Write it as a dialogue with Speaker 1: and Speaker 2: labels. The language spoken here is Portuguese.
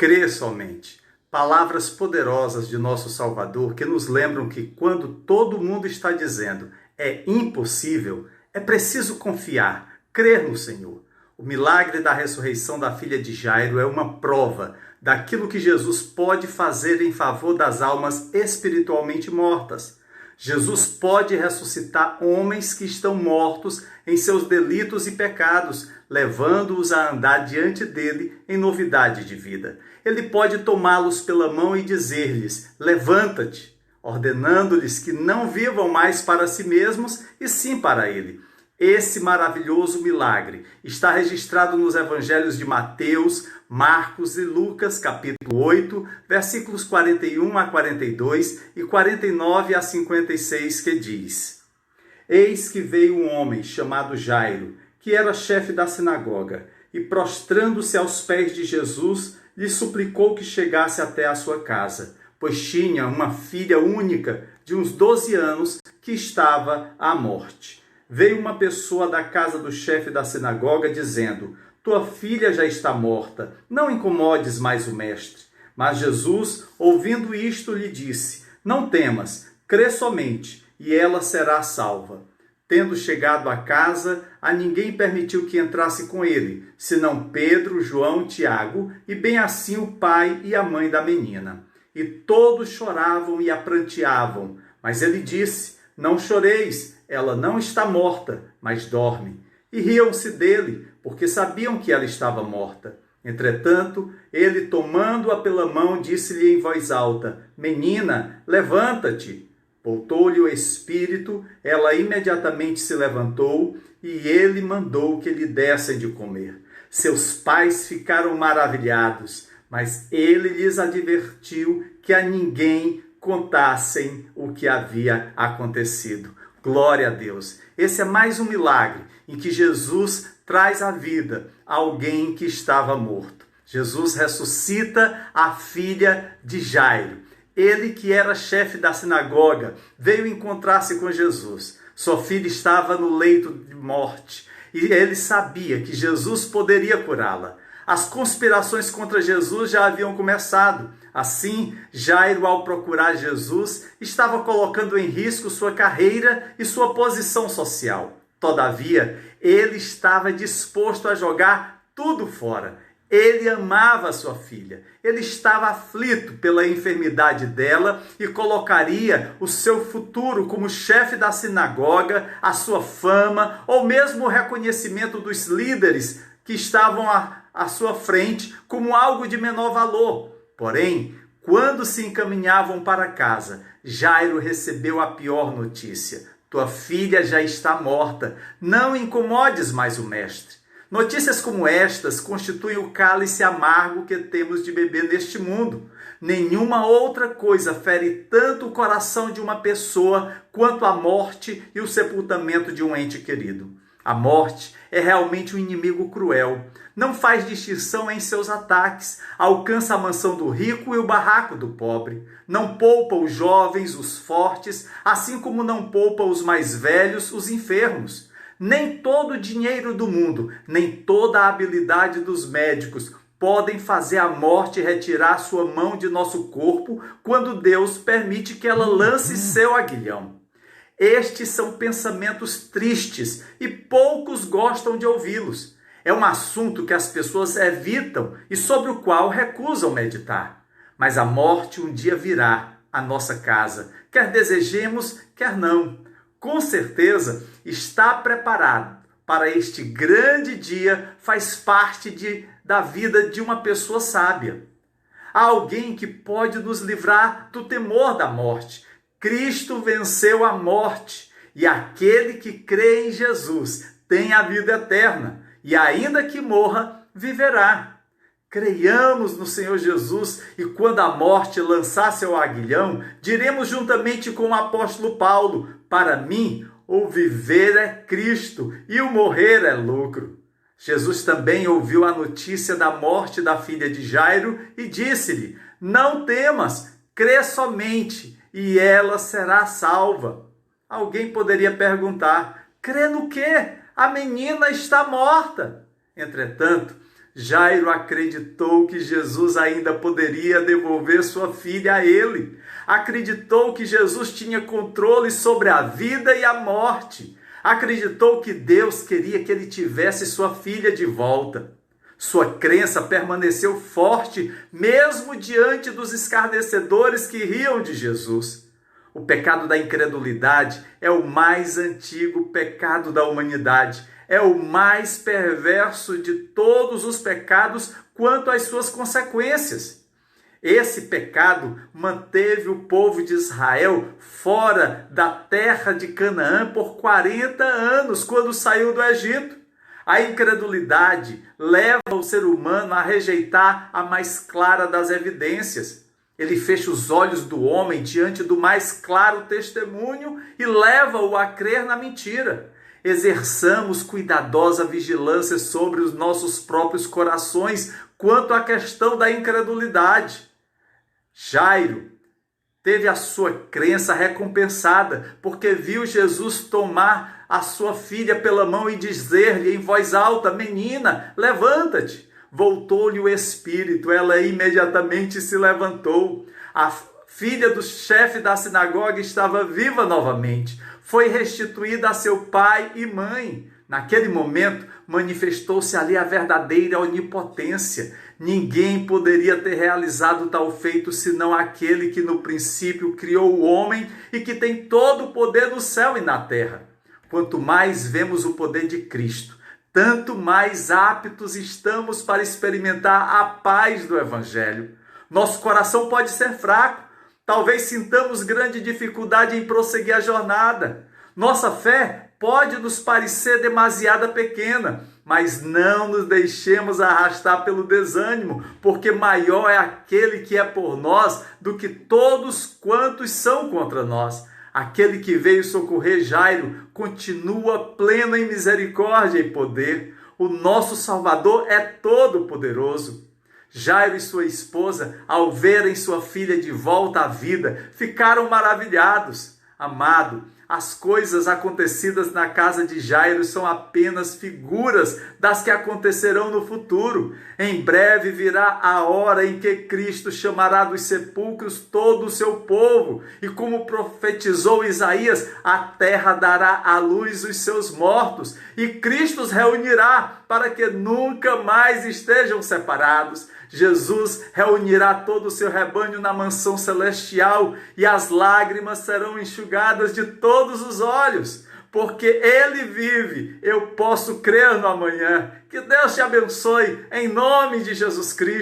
Speaker 1: Crê somente. Palavras poderosas de nosso Salvador que nos lembram que quando todo mundo está dizendo é impossível, é preciso confiar, crer no Senhor. O milagre da ressurreição da filha de Jairo é uma prova daquilo que Jesus pode fazer em favor das almas espiritualmente mortas. Jesus pode ressuscitar homens que estão mortos em seus delitos e pecados, levando-os a andar diante dele em novidade de vida. Ele pode tomá-los pela mão e dizer-lhes: levanta-te, ordenando-lhes que não vivam mais para si mesmos e sim para ele. Esse maravilhoso milagre está registrado nos evangelhos de Mateus, Marcos e Lucas, capítulo 8, versículos 41 a 42 e 49 a 56, que diz: Eis que veio um homem chamado Jairo, que era chefe da sinagoga, e prostrando-se aos pés de Jesus, lhe suplicou que chegasse até a sua casa, pois tinha uma filha única de uns 12 anos que estava à morte. Veio uma pessoa da casa do chefe da sinagoga dizendo: tua filha já está morta, não incomodes mais o mestre. Mas Jesus, ouvindo isto, lhe disse: não temas, crê somente, e ela será salva. Tendo chegado à casa, a ninguém permitiu que entrasse com ele, senão Pedro, João, Tiago, e bem assim o pai e a mãe da menina. E todos choravam e a pranteavam. Mas ele disse: não choreis, ela não está morta, mas dorme. E riam-se dele, porque sabiam que ela estava morta. Entretanto, ele, tomando-a pela mão, disse-lhe em voz alta: menina, levanta-te. Voltou-lhe o espírito, ela imediatamente se levantou, e ele mandou que lhe dessem de comer. Seus pais ficaram maravilhados, mas ele lhes advertiu que a ninguém contassem o que havia acontecido. Glória a Deus! Esse é mais um milagre em que Jesus traz à vida alguém que estava morto. Jesus ressuscita a filha de Jairo. Ele, que era chefe da sinagoga, veio encontrar-se com Jesus. Sua filha estava no leito de morte e ele sabia que Jesus poderia curá-la. As conspirações contra Jesus já haviam começado. Assim, Jairo, ao procurar Jesus, estava colocando em risco sua carreira e sua posição social. Todavia, ele estava disposto a jogar tudo fora. Ele amava a sua filha. Ele estava aflito pela enfermidade dela e colocaria o seu futuro como chefe da sinagoga, a sua fama, ou mesmo o reconhecimento dos líderes que estavam à sua frente como algo de menor valor. Porém, quando se encaminhavam para casa, Jairo recebeu a pior notícia: tua filha já está morta, não incomodes mais o mestre. Notícias como estas constituem o cálice amargo que temos de beber neste mundo. Nenhuma outra coisa fere tanto o coração de uma pessoa quanto a morte e o sepultamento de um ente querido. A morte é realmente um inimigo cruel. Não faz distinção em seus ataques, alcança a mansão do rico e o barraco do pobre. Não poupa os jovens, os fortes, assim como não poupa os mais velhos, os enfermos. Nem todo o dinheiro do mundo, nem toda a habilidade dos médicos podem fazer a morte retirar sua mão de nosso corpo quando Deus permite que ela lance seu aguilhão. Estes são pensamentos tristes e poucos gostam de ouvi-los. É um assunto que as pessoas evitam e sobre o qual recusam meditar. Mas a morte um dia virá à nossa casa, quer desejemos, quer não. Com certeza, estar preparado para este grande dia faz parte da vida de uma pessoa sábia. Há alguém que pode nos livrar do temor da morte. Cristo venceu a morte e aquele que crê em Jesus tem a vida eterna e ainda que morra, viverá. Creiamos no Senhor Jesus e quando a morte lançar seu aguilhão, diremos juntamente com o apóstolo Paulo: para mim, o viver é Cristo e o morrer é lucro. Jesus também ouviu a notícia da morte da filha de Jairo e disse-lhe: não temas, crê somente e ela será salva. Alguém poderia perguntar: crê no quê? A menina está morta. Entretanto, Jairo acreditou que Jesus ainda poderia devolver sua filha a ele. Acreditou que Jesus tinha controle sobre a vida e a morte. Acreditou que Deus queria que ele tivesse sua filha de volta. Sua crença permaneceu forte, mesmo diante dos escarnecedores que riam de Jesus. O pecado da incredulidade é o mais antigo pecado da humanidade. É o mais perverso de todos os pecados quanto às suas consequências. Esse pecado manteve o povo de Israel fora da terra de Canaã por 40 anos, quando saiu do Egito. A incredulidade leva o ser humano a rejeitar a mais clara das evidências. Ele fecha os olhos do homem diante do mais claro testemunho e leva-o a crer na mentira. Exerçamos cuidadosa vigilância sobre os nossos próprios corações quanto à questão da incredulidade. Jairo teve a sua crença recompensada, porque viu Jesus tomar a sua filha pela mão e dizer-lhe em voz alta: menina, levanta-te. Voltou-lhe o espírito, ela imediatamente se levantou. A filha do chefe da sinagoga estava viva novamente. Foi restituída a seu pai e mãe. Naquele momento, manifestou-se ali a verdadeira onipotência. Ninguém poderia ter realizado tal feito senão aquele que no princípio criou o homem e que tem todo o poder no céu e na terra. Quanto mais vemos o poder de Cristo, tanto mais aptos estamos para experimentar a paz do Evangelho. Nosso coração pode ser fraco, talvez sintamos grande dificuldade em prosseguir a jornada. Nossa fé pode nos parecer demasiado pequena, mas não nos deixemos arrastar pelo desânimo, porque maior é aquele que é por nós do que todos quantos são contra nós. Aquele que veio socorrer Jairo continua pleno em misericórdia e poder. O nosso Salvador é todo-poderoso. Jairo e sua esposa, ao verem sua filha de volta à vida, ficaram maravilhados. Amado, as coisas acontecidas na casa de Jairo são apenas figuras das que acontecerão no futuro. Em breve virá a hora em que Cristo chamará dos sepulcros todo o seu povo. E como profetizou Isaías, a terra dará à luz os seus mortos. E Cristo os reunirá para que nunca mais estejam separados. Jesus reunirá todo o seu rebanho na mansão celestial e as lágrimas serão enxugadas de todos os olhos, porque Ele vive. Eu posso crer no amanhã. Que Deus te abençoe em nome de Jesus Cristo.